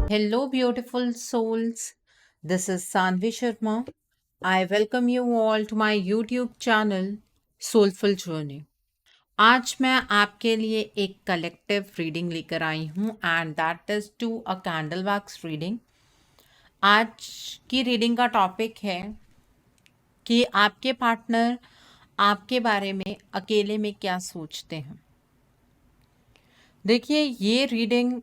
Hello, beautiful souls. This is Sanvi Sharma. I welcome you all to my YouTube channel Soulful Journey. आज मैं आपके लिए एक collective reading लेकर आई हूँ and that is to a candle wax reading. आज की रीडिंग का टॉपिक है कि आपके पार्टनर आपके बारे में अकेले में क्या सोचते हैं। देखिए, ये रीडिंग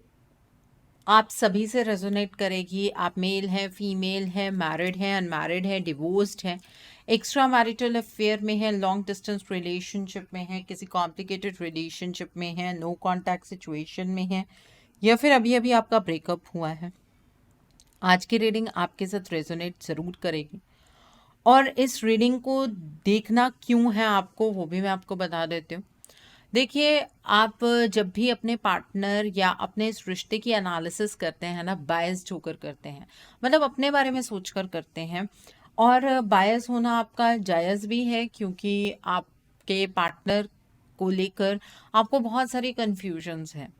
आप सभी से रेजोनेट करेगी। आप मेल हैं, फीमेल हैं, मैरिड हैं, अनमैरिड हैं, डिवोर्स्ड हैं, एक्स्ट्रा मैरिटल अफेयर में है, लॉन्ग डिस्टेंस रिलेशनशिप में है, किसी कॉम्प्लिकेटेड रिलेशनशिप में है, नो कॉन्टैक्ट सिचुएशन में है, या फिर अभी अभी आपका ब्रेकअप हुआ है। आज की रीडिंग आपके साथ रेजोनेट ज़रूर करेगी। और इस रीडिंग को देखना क्यों है आपको, वो भी मैं आपको बता देती हूँ। देखिए, आप जब भी अपने पार्टनर या अपने इस रिश्ते की एनालिसिस करते हैं ना, बायस्ड होकर करते हैं, मतलब अपने बारे में सोचकर करते हैं। और बायस होना आपका जायज़ भी है, क्योंकि आपके पार्टनर को लेकर आपको बहुत सारी कन्फ्यूजन्स हैं।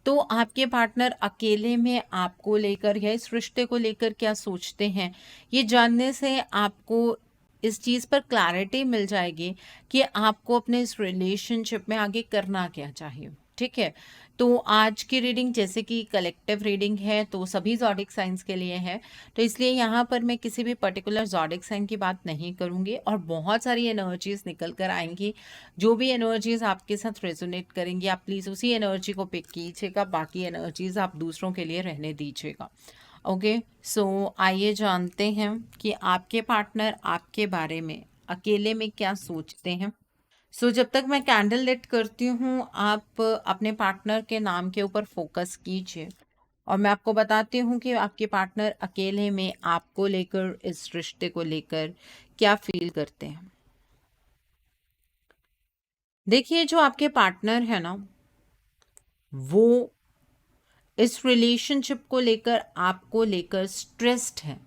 तो आपके पार्टनर अकेले में आपको लेकर या इस रिश्ते को लेकर क्या सोचते हैं, ये जानने से आपको इस चीज़ पर क्लैरिटी मिल जाएगी कि आपको अपने इस रिलेशनशिप में आगे करना क्या चाहिए। ठीक है, तो आज की रीडिंग जैसे कि कलेक्टिव रीडिंग है तो सभी ज़ोडिक साइंस के लिए है, तो इसलिए यहाँ पर मैं किसी भी पर्टिकुलर ज़ोडिक साइन की बात नहीं करूँगी और बहुत सारी एनर्जीज निकल कर आएंगी। जो भी एनर्जीज आपके साथ रेजोनेट करेंगी, आप प्लीज़ उसी एनर्जी को पिक कीजिएगा, बाकी एनर्जीज आप दूसरों के लिए रहने दीजिएगा। ओके, सो आइए जानते हैं कि आपके पार्टनर आपके बारे में अकेले में क्या सोचते हैं। सो जब तक मैं कैंडल लिट करती हूँ, आप अपने पार्टनर के नाम के ऊपर फोकस कीजिए और मैं आपको बताती हूँ कि आपके पार्टनर अकेले में आपको लेकर, इस रिश्ते को लेकर क्या फील करते हैं। देखिए, जो आपके पार्टनर है ना, वो इस रिलेशनशिप को लेकर, आपको लेकर स्ट्रेस्ड है।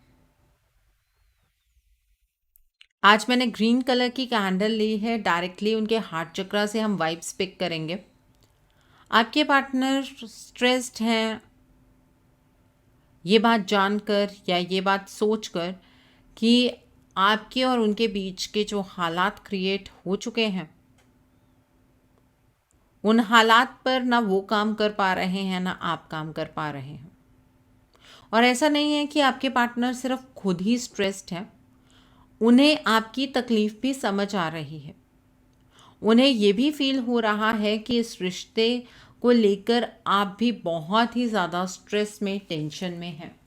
आज मैंने ग्रीन कलर की कैंडल ली है, डायरेक्टली उनके हार्ट चक्रा से हम वाइब्स पिक करेंगे। आपके पार्टनर स्ट्रेस्ड हैं, ये बात जानकर या ये बात सोचकर कि आपके और उनके बीच के जो हालात क्रिएट हो चुके हैं, उन हालात पर ना वो काम कर पा रहे हैं ना आप काम कर पा रहे हैं। और ऐसा नहीं है कि आपके पार्टनर सिर्फ खुद ही स्ट्रेस्ड है, उन्हें आपकी तकलीफ भी समझ आ रही है। उन्हें ये भी फील हो रहा है कि इस रिश्ते को लेकर आप भी बहुत ही ज़्यादा स्ट्रेस में, टेंशन में हैं।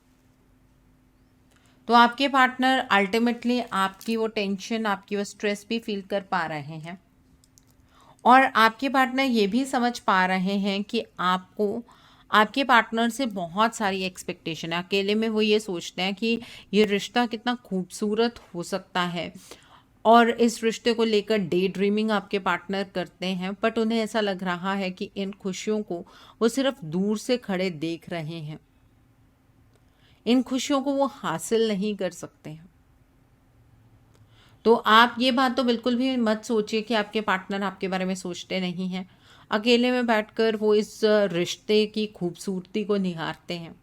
तो आपके पार्टनर अल्टीमेटली आपकी वो टेंशन, आपकी वो स्ट्रेस भी फील कर पा रहे हैं और आपके पार्टनर ये भी समझ पा रहे हैं कि आपको आपके पार्टनर से बहुत सारी एक्सपेक्टेशन है। अकेले में वो ये सोचते हैं कि ये रिश्ता कितना खूबसूरत हो सकता है और इस रिश्ते को लेकर डे ड्रीमिंग आपके पार्टनर करते हैं, बट उन्हें ऐसा लग रहा है कि इन खुशियों को वो सिर्फ दूर से खड़े देख रहे हैं, इन खुशियों को वो हासिल नहीं कर सकते हैं। तो आप ये बात तो बिल्कुल भी मत सोचिए कि आपके पार्टनर आपके बारे में सोचते नहीं हैं। अकेले में बैठकर वो इस रिश्ते की खूबसूरती को निहारते हैं,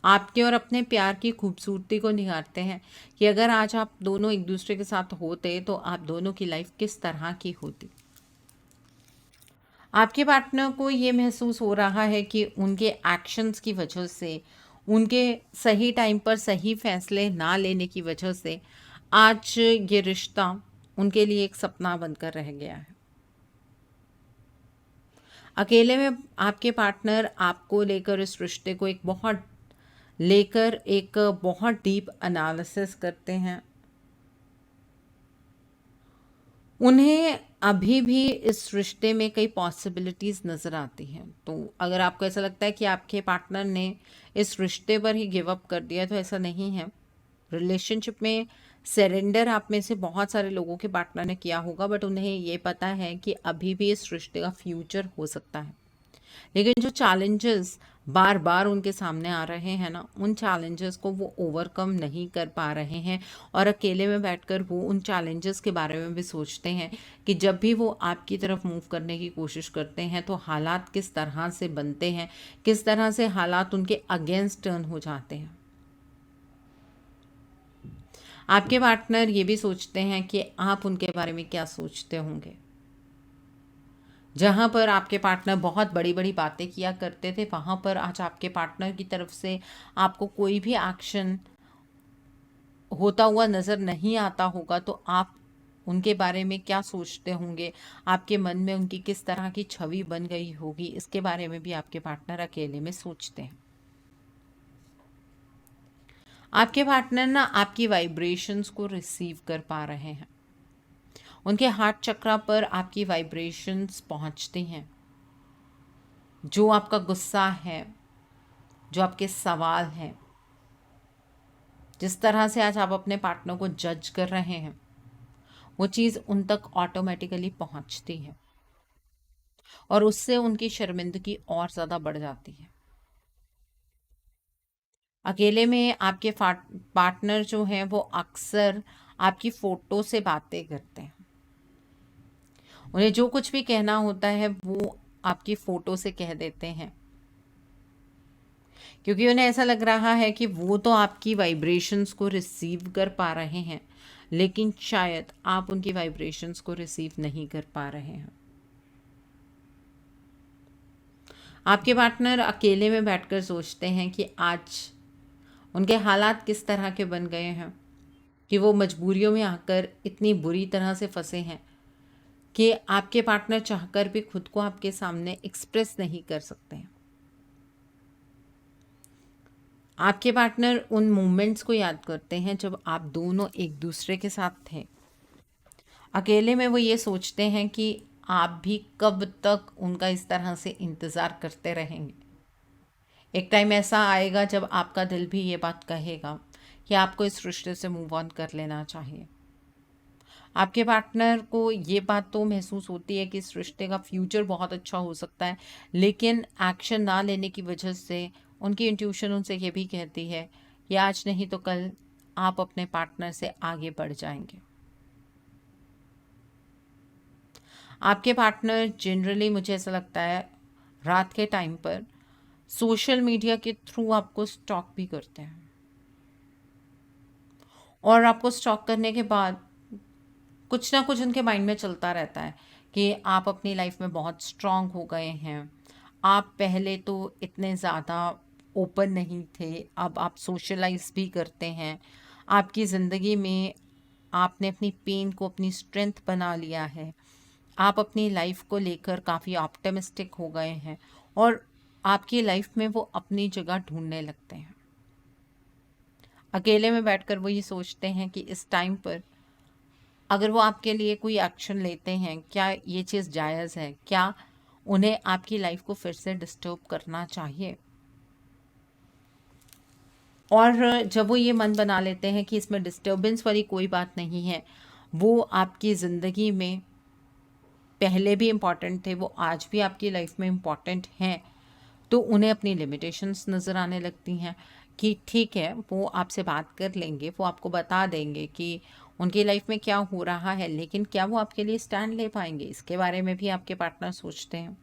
आपके और अपने प्यार की खूबसूरती को निहारते हैं कि अगर आज आप दोनों एक दूसरे के साथ होते तो आप दोनों की लाइफ किस तरह की होती। आपके पार्टनर को ये महसूस हो रहा है कि उनके एक्शंस की वजह से, उनके सही टाइम पर सही फैसले ना लेने की वजह से आज ये रिश्ता उनके लिए एक सपना बनकर रह गया है। अकेले में आपके पार्टनर आपको लेकर, इस रिश्ते को एक बहुत डीप एनालिसिस करते हैं। उन्हें अभी भी इस रिश्ते में कई पॉसिबिलिटीज़ नज़र आती हैं। तो अगर आपको ऐसा लगता है कि आपके पार्टनर ने इस रिश्ते पर ही गिव अप कर दिया, तो ऐसा नहीं है। रिलेशनशिप में सरेंडर आप में से बहुत सारे लोगों के पार्टनर ने किया होगा, बट उन्हें ये पता है कि अभी भी इस रिश्ते का फ्यूचर हो सकता है। लेकिन जो चैलेंजेस बार बार उनके सामने आ रहे हैं ना, उन चैलेंजेस को वो ओवरकम नहीं कर पा रहे हैं, और अकेले में बैठकर वो उन चैलेंजेस के बारे में भी सोचते हैं कि जब भी वो आपकी तरफ मूव करने की कोशिश करते हैं तो हालात किस तरह से बनते हैं, किस तरह से हालात उनके अगेंस्ट टर्न हो जाते हैं। आपके पार्टनर ये भी सोचते हैं कि आप उनके बारे में क्या सोचते होंगे। जहाँ पर आपके पार्टनर बहुत बड़ी बड़ी बातें किया करते थे, वहाँ पर आज आपके पार्टनर की तरफ से आपको कोई भी एक्शन होता हुआ नज़र नहीं आता होगा, तो आप उनके बारे में क्या सोचते होंगे, आपके मन में उनकी किस तरह की छवि बन गई होगी, इसके बारे में भी आपके पार्टनर अकेले में सोचते हैं। आपके पार्टनर ना आपकी वाइब्रेशंस को रिसीव कर पा रहे हैं, उनके हार्ट चक्रा पर आपकी वाइब्रेशंस पहुंचती हैं। जो आपका गुस्सा है, जो आपके सवाल हैं, जिस तरह से आज आप अपने पार्टनर को जज कर रहे हैं, वो चीज़ उन तक ऑटोमेटिकली पहुंचती है और उससे उनकी शर्मिंदगी और ज़्यादा बढ़ जाती है। अकेले में आपके पार्टनर जो हैं वो अक्सर आपकी फ़ोटो से बातें करते हैं। उन्हें जो कुछ भी कहना होता है वो आपकी फ़ोटो से कह देते हैं, क्योंकि उन्हें ऐसा लग रहा है कि वो तो आपकी वाइब्रेशंस को रिसीव कर पा रहे हैं, लेकिन शायद आप उनकी वाइब्रेशंस को रिसीव नहीं कर पा रहे हैं। आपके पार्टनर अकेले में बैठकर सोचते हैं कि आज उनके हालात किस तरह के बन गए हैं कि वो मजबूरियों में आकर इतनी बुरी तरह से फंसे हैं कि आपके पार्टनर चाहकर भी खुद को आपके सामने एक्सप्रेस नहीं कर सकते हैं। आपके पार्टनर उन मोमेंट्स को याद करते हैं जब आप दोनों एक दूसरे के साथ थे। अकेले में वो ये सोचते हैं कि आप भी कब तक उनका इस तरह से इंतज़ार करते रहेंगे। एक टाइम ऐसा आएगा जब आपका दिल भी ये बात कहेगा कि आपको इस रिश्ते से मूव ऑन कर लेना चाहिए। आपके पार्टनर को ये बात तो महसूस होती है कि इस रिश्ते का फ्यूचर बहुत अच्छा हो सकता है, लेकिन एक्शन ना लेने की वजह से उनकी इंट्यूशन उनसे ये भी कहती है कि आज नहीं तो कल आप अपने पार्टनर से आगे बढ़ जाएंगे। आपके पार्टनर जनरली, मुझे ऐसा लगता है, रात के टाइम पर सोशल मीडिया के थ्रू आपको स्टॉक भी करते हैं, और आपको स्टॉक करने के बाद कुछ ना कुछ उनके माइंड में चलता रहता है कि आप अपनी लाइफ में बहुत स्ट्रांग हो गए हैं, आप पहले तो इतने ज़्यादा ओपन नहीं थे, अब आप सोशलाइज भी करते हैं, आपकी ज़िंदगी में आपने अपनी पेन को अपनी स्ट्रेंथ बना लिया है, आप अपनी लाइफ को लेकर काफ़ी ऑप्टिमिस्टिक हो गए हैं, और आपकी लाइफ में वो अपनी जगह ढूंढने लगते हैं। अकेले में बैठकर वो ये सोचते हैं कि इस टाइम पर अगर वो आपके लिए कोई एक्शन लेते हैं, क्या ये चीज़ जायज़ है? क्या उन्हें आपकी लाइफ को फिर से डिस्टर्ब करना चाहिए? और जब वो ये मन बना लेते हैं कि इसमें डिस्टर्बेंस वाली कोई बात नहीं है, वो आपकी ज़िंदगी में पहले भी इम्पॉर्टेंट थे, वो आज भी आपकी लाइफ में इम्पॉर्टेंट हैं, तो उन्हें अपनी लिमिटेशंस नज़र आने लगती हैं कि ठीक है, वो आपसे बात कर लेंगे, वो आपको बता देंगे कि उनकी लाइफ में क्या हो रहा है, लेकिन क्या वो आपके लिए स्टैंड ले पाएंगे, इसके बारे में भी आपके पार्टनर सोचते हैं।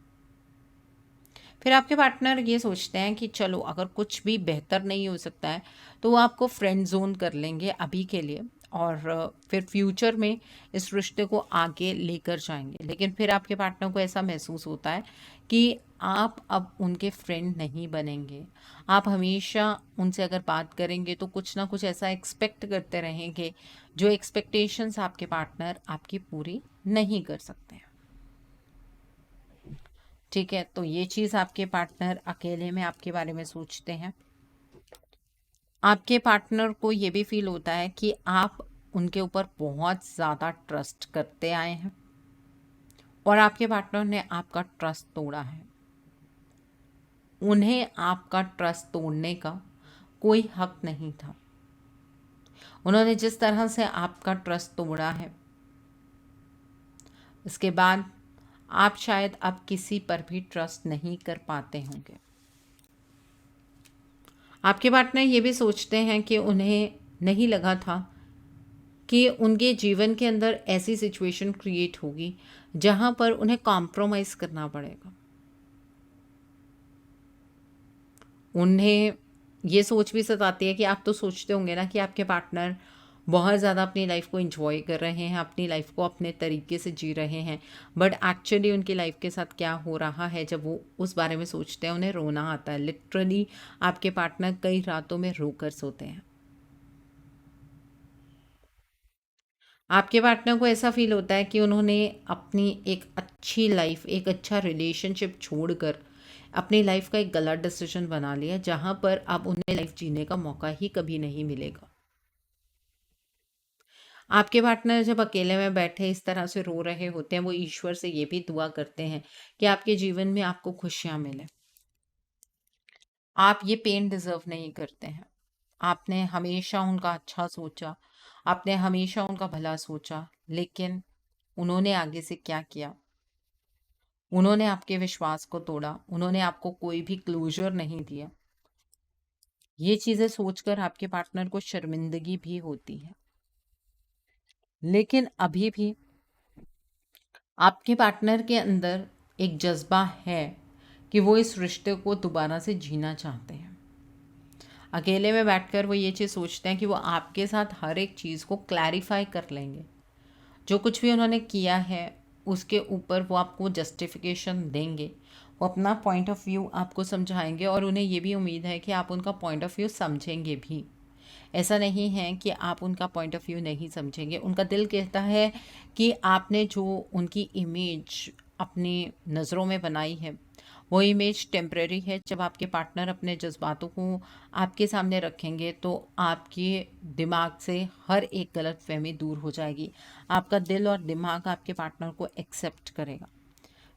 फिर आपके पार्टनर ये सोचते हैं कि चलो, अगर कुछ भी बेहतर नहीं हो सकता है तो वो आपको फ्रेंड जोन कर लेंगे अभी के लिए, और फिर फ्यूचर में इस रिश्ते को आगे लेकर जाएंगे। लेकिन फिर आपके पार्टनर को ऐसा महसूस होता है कि आप अब उनके फ्रेंड नहीं बनेंगे। आप हमेशा उनसे अगर बात करेंगे तो कुछ ना कुछ ऐसा एक्सपेक्ट करते रहेंगे जो एक्सपेक्टेशंस आपके पार्टनर आपकी पूरी नहीं कर सकते हैं। ठीक है, तो ये चीज़ आपके पार्टनर अकेले में आपके बारे में सोचते हैं। आपके पार्टनर को ये भी फील होता है कि आप उनके ऊपर बहुत ज़्यादा ट्रस्ट करते आए हैं, और आपके पार्टनर ने आपका ट्रस्ट तोड़ा है। उन्हें आपका ट्रस्ट तोड़ने का कोई हक नहीं था। उन्होंने जिस तरह से आपका ट्रस्ट तोड़ा है, इसके बाद आप शायद अब किसी पर भी ट्रस्ट नहीं कर पाते होंगे। आपके पार्टनर ये भी सोचते हैं कि उन्हें नहीं लगा था कि उनके जीवन के अंदर ऐसी सिचुएशन क्रिएट होगी जहाँ पर उन्हें कॉम्प्रोमाइज़ करना पड़ेगा। उन्हें ये सोच भी सताती है कि आप तो सोचते होंगे ना कि आपके पार्टनर बहुत ज़्यादा अपनी लाइफ को एंजॉय कर रहे हैं, अपनी लाइफ को अपने तरीके से जी रहे हैं, बट एक्चुअली उनकी लाइफ के साथ क्या हो रहा है, जब वो उस बारे में सोचते हैं उन्हें रोना आता है। लिटरली आपके पार्टनर कई रातों में रोकर सोते हैं। आपके पार्टनर को ऐसा फील होता है कि उन्होंने अपनी एक अच्छी लाइफ, एक अच्छा रिलेशनशिप छोड़कर अपनी लाइफ का एक गलत डिसीजन बना लिया, जहाँ पर अब उन्हें लाइफ जीने का मौका ही कभी नहीं मिलेगा। आपके पार्टनर जब अकेले में बैठे इस तरह से रो रहे होते हैं, वो ईश्वर से ये भी दुआ करते हैं कि आपके जीवन में आपको खुशियाँ मिलें। आप ये पेन डिज़र्व नहीं करते हैं। आपने हमेशा उनका अच्छा सोचा, आपने हमेशा उनका भला सोचा, लेकिन उन्होंने आगे से क्या किया? उन्होंने आपके विश्वास को तोड़ा, उन्होंने आपको कोई भी क्लोज़र नहीं दिया। ये चीज़ें सोचकर आपके पार्टनर को शर्मिंदगी भी होती है। लेकिन अभी भी आपके पार्टनर के अंदर एक जज़्बा है कि वो इस रिश्ते को दोबारा से जीना चाहते हैं। अकेले में बैठकर वो ये चीज़ सोचते हैं कि वो आपके साथ हर एक चीज़ को क्लैरिफ़ाई कर लेंगे। जो कुछ भी उन्होंने किया है उसके ऊपर वो आपको जस्टिफिकेशन देंगे, वो अपना पॉइंट ऑफ व्यू आपको समझाएंगे और उन्हें ये भी उम्मीद है कि आप उनका पॉइंट ऑफ व्यू समझेंगे भी। ऐसा नहीं है कि आप उनका पॉइंट ऑफ व्यू नहीं समझेंगे। उनका दिल कहता है कि आपने जो उनकी इमेज अपनी नज़रों में बनाई है वो इमेज टेम्परेरी है। जब आपके पार्टनर अपने जज्बातों को आपके सामने रखेंगे तो आपके दिमाग से हर एक गलत फहमी दूर हो जाएगी। आपका दिल और दिमाग आपके पार्टनर को एक्सेप्ट करेगा।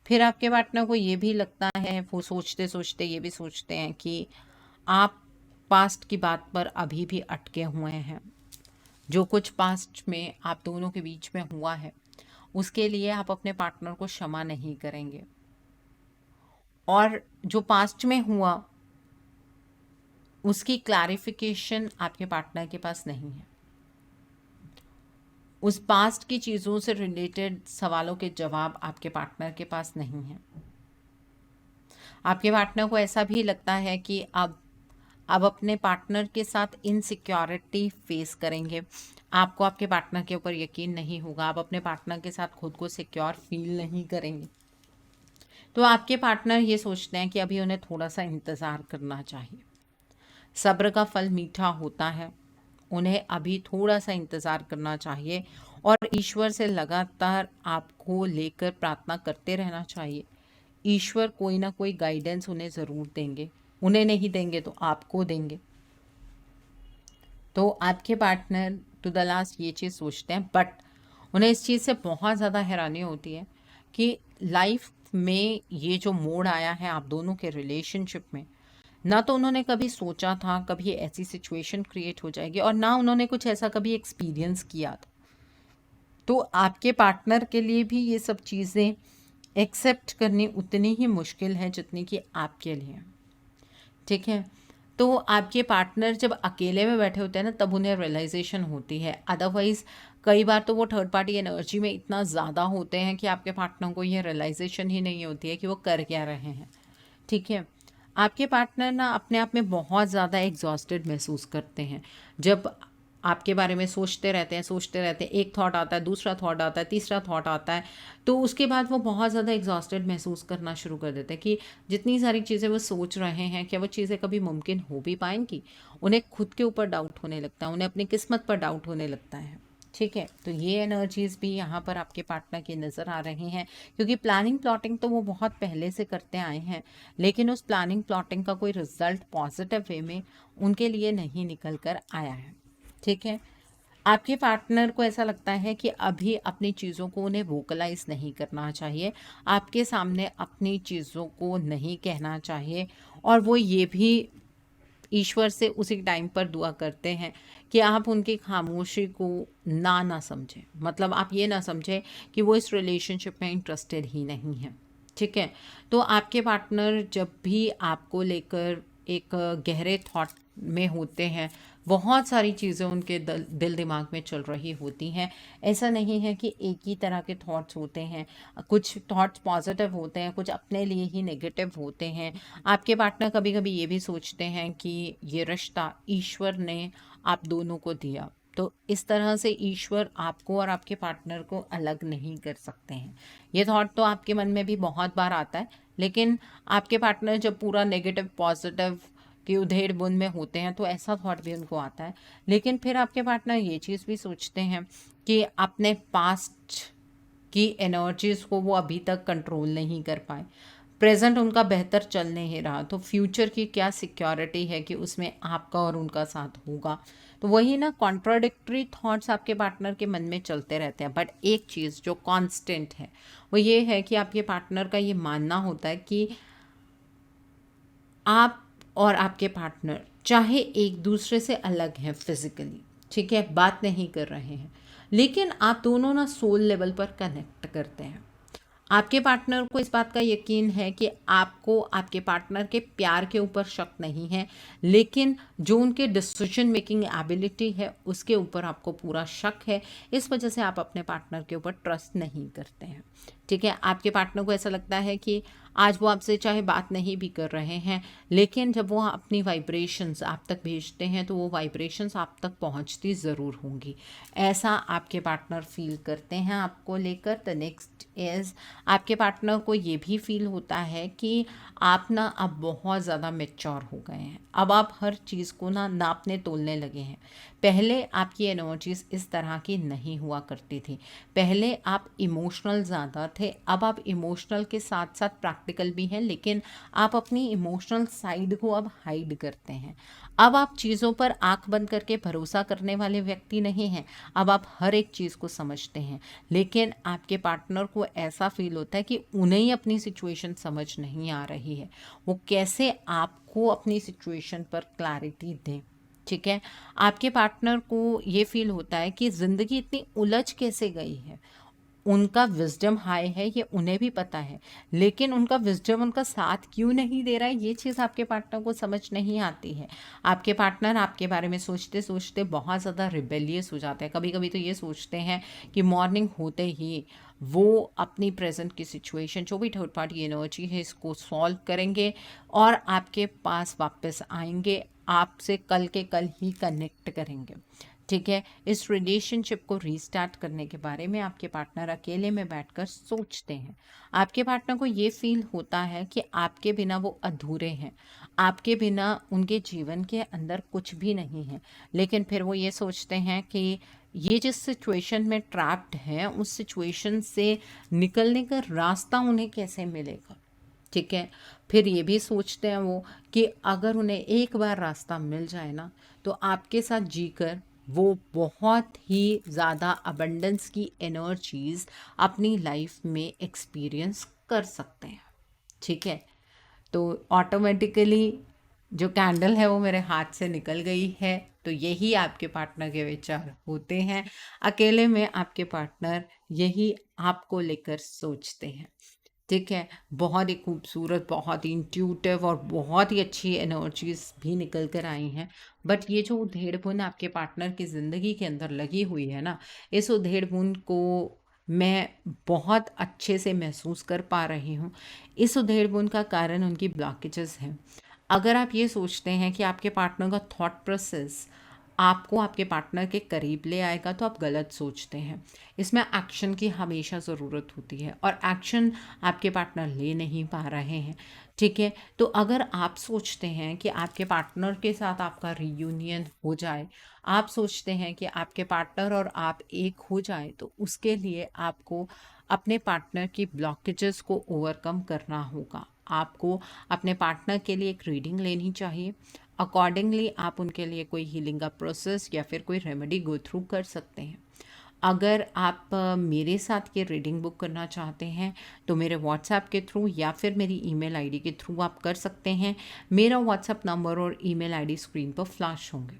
फिर आपके पार्टनर को ये भी लगता है, वो सोचते सोचते ये भी सोचते हैं कि आप पास्ट की बात पर अभी भी अटके हुए हैं। जो कुछ पास्ट में आप दोनों के बीच में हुआ है उसके लिए आप अपने पार्टनर को क्षमा नहीं करेंगे, और जो पास्ट में हुआ उसकी क्लैरिफिकेशन आपके पार्टनर के पास नहीं है। उस पास्ट की चीज़ों से रिलेटेड सवालों के जवाब आपके पार्टनर के पास नहीं है। आपके पार्टनर को ऐसा भी लगता है कि अब अपने पार्टनर के साथ इनसिक्योरिटी फेस करेंगे। आपको आपके पार्टनर के ऊपर यकीन नहीं होगा, आप अपने पार्टनर के साथ खुद को सिक्योर फील नहीं करेंगे। तो आपके पार्टनर ये सोचते हैं कि अभी उन्हें थोड़ा सा इंतज़ार करना चाहिए। सब्र का फल मीठा होता है, उन्हें अभी थोड़ा सा इंतज़ार करना चाहिए और ईश्वर से लगातार आपको लेकर प्रार्थना करते रहना चाहिए। ईश्वर कोई ना कोई गाइडेंस उन्हें ज़रूर देंगे, उन्हें नहीं देंगे तो आपको देंगे। तो आपके पार्टनर टू द लास्ट ये चीज़ सोचते हैं, बट उन्हें इस चीज़ से बहुत ज़्यादा हैरानी होती है कि लाइफ में ये जो मोड़ आया है आप दोनों के रिलेशनशिप में, ना तो उन्होंने कभी सोचा था कभी ऐसी सिचुएशन क्रिएट हो जाएगी, और ना उन्होंने कुछ ऐसा कभी एक्सपीरियंस किया था। तो आपके पार्टनर के लिए भी ये सब चीज़ें एक्सेप्ट करनी उतनी ही मुश्किल है जितनी कि आपके लिए। ठीक है, तो आपके पार्टनर जब अकेले में बैठे होते हैं ना तब उन्हें रियलाइजेशन होती है। अदरवाइज़ कई बार तो वो थर्ड पार्टी एनर्जी में इतना ज़्यादा होते हैं कि आपके पार्टनर को ये रियलाइजेशन ही नहीं होती है कि वो कर क्या रहे हैं। ठीक है, आपके पार्टनर ना अपने आप में बहुत ज़्यादा एग्जॉस्टेड महसूस करते हैं। जब आपके बारे में सोचते रहते हैं, एक थॉट आता है, दूसरा थॉट आता है, तीसरा थॉट आता है, तो उसके बाद वो बहुत ज़्यादा एग्जॉस्टेड महसूस करना शुरू कर देते हैं कि जितनी सारी चीज़ें वो सोच रहे हैं क्या वो चीज़ें कभी मुमकिन हो भी पाएंगी। उन्हें खुद के ऊपर डाउट होने लगता है, उन्हें अपनी किस्मत पर डाउट होने लगता है। ठीक है, तो ये एनर्जीज़ भी यहाँ पर आपके पार्टनर की नज़र आ रही हैं, क्योंकि प्लानिंग प्लॉटिंग तो वो बहुत पहले से करते आए हैं, लेकिन उस प्लानिंग प्लॉटिंग का कोई रिजल्ट पॉजिटिव वे में उनके लिए नहीं निकल कर आया है। ठीक है, आपके पार्टनर को ऐसा लगता है कि अभी अपनी चीज़ों को उन्हें वोकलाइज नहीं करना चाहिए, आपके सामने अपनी चीज़ों को नहीं कहना चाहिए, और वो ये भी ईश्वर से उसी टाइम पर दुआ करते हैं कि आप उनकी खामोशी को ना समझें। मतलब आप ये ना समझें कि वो इस रिलेशनशिप में इंटरेस्टेड ही नहीं है। ठीक है, तो आपके पार्टनर जब भी आपको लेकर एक गहरे थॉट में होते हैं, बहुत सारी चीज़ें उनके दिल दिमाग में चल रही होती हैं। ऐसा नहीं है कि एक ही तरह के थॉट्स होते हैं, कुछ थॉट्स पॉजिटिव होते हैं, कुछ अपने लिए ही नेगेटिव होते हैं। आपके पार्टनर कभी कभी ये भी सोचते हैं कि ये रिश्ता ईश्वर ने आप दोनों को दिया, तो इस तरह से ईश्वर आपको और आपके पार्टनर को अलग नहीं कर सकते हैं। ये थॉट तो आपके मन में भी बहुत बार आता है, लेकिन आपके पार्टनर जब पूरा नेगेटिव पॉजिटिव की उधेड़ बुन में होते हैं तो ऐसा थॉट भी उनको आता है। लेकिन फिर आपके पार्टनर ये चीज़ भी सोचते हैं कि अपने पास्ट की एनर्जीज़ को वो अभी तक कंट्रोल नहीं कर पाए, प्रेजेंट उनका बेहतर चल नहीं रहा, तो फ्यूचर की क्या सिक्योरिटी है कि उसमें आपका और उनका साथ होगा। तो वही ना, कॉन्ट्राडिक्टरी थॉट्स आपके पार्टनर के मन में चलते रहते हैं। बट एक चीज़ जो कांस्टेंट है वो ये है कि आपके पार्टनर का ये मानना होता है कि आप और आपके पार्टनर चाहे एक दूसरे से अलग हैं फिजिकली, ठीक है, बात नहीं कर रहे हैं, लेकिन आप दोनों ना सोल लेवल पर कनेक्ट करते हैं। आपके पार्टनर को इस बात का यकीन है कि आपको आपके पार्टनर के प्यार के ऊपर शक नहीं है, लेकिन जो उनके डिसीजन मेकिंग एबिलिटी है उसके ऊपर आपको पूरा शक है। इस वजह से आप अपने पार्टनर के ऊपर ट्रस्ट नहीं करते हैं, ठीक है। आपके पार्टनर को ऐसा लगता है कि आज वो आपसे चाहे बात नहीं भी कर रहे हैं, लेकिन जब वो अपनी वाइब्रेशंस आप तक भेजते हैं तो वो वाइब्रेशंस आप तक पहुंचती ज़रूर होंगी। ऐसा आपके पार्टनर फील करते हैं आपको लेकर। द नेक्स्ट इज़, आपके पार्टनर को ये भी फील होता है कि आप ना अब बहुत ज़्यादा मैच्योर हो गए हैं, अब आप हर चीज़ को ना नापने तोलने लगे हैं। पहले आपकी एनर्जीज इस तरह की नहीं हुआ करती थी, पहले आप इमोशनल ज़्यादा थे, अब आप इमोशनल के साथ साथ प्रैक्टिकल भी हैं, लेकिन आप अपनी इमोशनल साइड को अब हाइड करते हैं। अब आप चीज़ों पर आंख बंद करके भरोसा करने वाले व्यक्ति नहीं हैं, अब आप हर एक चीज़ को समझते हैं। लेकिन आपके पार्टनर को ऐसा फील होता है कि उन्हें ही अपनी सिचुएशन समझ नहीं आ रही है, वो कैसे आपको अपनी सिचुएशन पर क्लैरिटी दें, ठीक है। आपके पार्टनर को ये फील होता है कि ज़िंदगी इतनी उलझ कैसे गई है। उनका विज़डम हाई है ये उन्हें भी पता है, लेकिन उनका विज़डम उनका साथ क्यों नहीं दे रहा है, ये चीज़ आपके पार्टनर को समझ नहीं आती है। आपके पार्टनर आपके बारे में सोचते सोचते बहुत ज़्यादा रिबेलियस हो जाते हैं। कभी कभी तो ये सोचते हैं कि मॉर्निंग होते ही वो अपनी प्रेजेंट की सिचुएशन, जो भी थर्ड पार्टी एनर्जी है, इसको सॉल्व करेंगे और आपके पास वापस आएंगे, आपसे कल के कल ही कनेक्ट करेंगे, ठीक है। इस रिलेशनशिप को रीस्टार्ट करने के बारे में आपके पार्टनर अकेले में बैठकर सोचते हैं। आपके पार्टनर को ये फील होता है कि आपके बिना वो अधूरे हैं, आपके बिना उनके जीवन के अंदर कुछ भी नहीं है। लेकिन फिर वो ये सोचते हैं कि ये जिस सिचुएशन में ट्रैप्ड है, उस सिचुएशन से निकलने का रास्ता उन्हें कैसे मिलेगा, ठीक है। फिर ये भी सोचते हैं वो कि अगर उन्हें एक बार रास्ता मिल जाए ना, तो आपके साथ जीकर वो बहुत ही ज़्यादा अबंडेंस की एनर्जीज अपनी लाइफ में एक्सपीरियंस कर सकते हैं, ठीक है। तो ऑटोमेटिकली जो कैंडल है वो मेरे हाथ से निकल गई है। तो यही आपके पार्टनर के विचार होते हैं। अकेले में आपके पार्टनर यही आपको लेकर सोचते हैं, ठीक है। बहुत ही खूबसूरत, बहुत ही इंट्यूटिव और बहुत ही अच्छी एनर्जीज भी निकल कर आई हैं। बट ये जो उधेड़ बुन आपके पार्टनर की ज़िंदगी के अंदर लगी हुई है ना, इस उधेड़ बुन को मैं बहुत अच्छे से महसूस कर पा रही हूँ। इस उधेड़ बुन का कारण उनकी ब्लॉकेजेस हैं। अगर आप ये सोचते हैं कि आपके पार्टनर का थॉट प्रोसेस आपको आपके पार्टनर के करीब ले आएगा, तो आप गलत सोचते हैं। इसमें एक्शन की हमेशा ज़रूरत होती है और एक्शन आपके पार्टनर ले नहीं पा रहे हैं, ठीक है। तो अगर आप सोचते हैं कि आपके पार्टनर के साथ आपका रीयूनियन हो जाए, आप सोचते हैं कि आपके पार्टनर और आप एक हो जाए, तो उसके लिए आपको अपने पार्टनर की ब्लॉकेजेस को ओवरकम करना होगा। आपको अपने पार्टनर के लिए एक रीडिंग लेनी चाहिए। अकॉर्डिंगली आप उनके लिए कोई हीलिंग का प्रोसेस या फिर कोई रेमेडी गो थ्रू कर सकते हैं। अगर आप मेरे साथ ये रीडिंग बुक करना चाहते हैं तो मेरे व्हाट्सएप के थ्रू या फिर मेरी ईमेल आईडी के थ्रू आप कर सकते हैं। मेरा व्हाट्सएप नंबर और ईमेल आईडी स्क्रीन पर फ्लैश होंगे।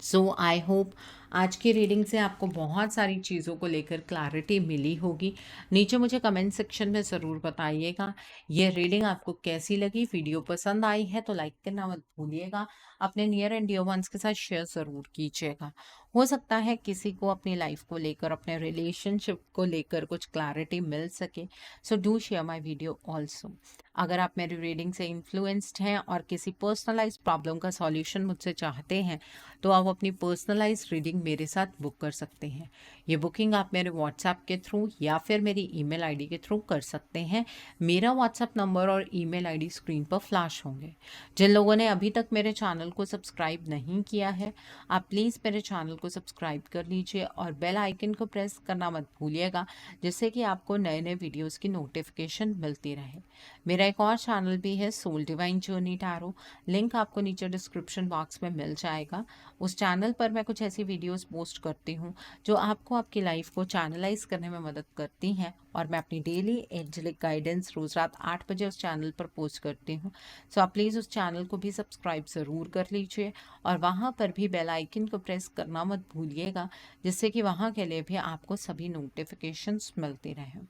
सो आई होप आज की रीडिंग से आपको बहुत सारी चीज़ों को लेकर क्लैरिटी मिली होगी। नीचे मुझे कमेंट सेक्शन में ज़रूर बताइएगा ये रीडिंग आपको कैसी लगी। वीडियो पसंद आई है तो लाइक करना मत भूलिएगा। अपने नियर एंड डियर वंस के साथ शेयर ज़रूर कीजिएगा। हो सकता है किसी को अपनी लाइफ को लेकर, अपने रिलेशनशिप को लेकर कुछ क्लैरिटी मिल सके। So do share my video also. अगर आप मेरी रीडिंग से इन्फ्लुएंस्ड हैं और किसी पर्सनलाइज प्रॉब्लम का सॉल्यूशन मुझसे चाहते हैं तो आप अपनी पर्सनलाइज रीडिंग मेरे साथ बुक कर सकते हैं। ये बुकिंग आप मेरे व्हाट्सएप के थ्रू या फिर मेरी ईमेल आईडी के थ्रू कर सकते हैं। मेरा व्हाट्सएप नंबर और ईमेल आईडी स्क्रीन पर फ्लैश होंगे। जिन लोगों ने अभी तक मेरे चैनल को सब्सक्राइब नहीं किया है, आप प्लीज़ मेरे चैनल को सब्सक्राइब कर लीजिए और बेल आइकन को प्रेस करना मत भूलिएगा, जिससे कि आपको नए नए वीडियोज़ की नोटिफिकेशन मिलती रहे। मेरा एक और चैनल भी है, soul divine journey tarot. Link आपको नीचे डिस्क्रिप्शन बॉक्स में मिल जाएगा। उस चैनल पर मैं कुछ ऐसी वीडियोस पोस्ट करती हूँ जो आपको आपकी लाइफ को चैनलाइज करने में मदद करती हैं, और मैं अपनी डेली एंजेलिक गाइडेंस रोज़ रात 8 बजे उस चैनल पर पोस्ट करती हूँ। सो आप प्लीज़ उस चैनल को भी सब्सक्राइब ज़रूर कर लीजिए और वहाँ पर भी बेल आइकन को प्रेस करना मत भूलिएगा, जिससे कि वहाँ के लिए भी आपको सभी नोटिफिकेशंस मिलती रहें।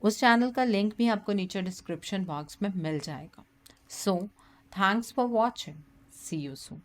उस चैनल का लिंक भी आपको नीचे डिस्क्रिप्शन बॉक्स में मिल जाएगा। So thanks for watching. See you soon.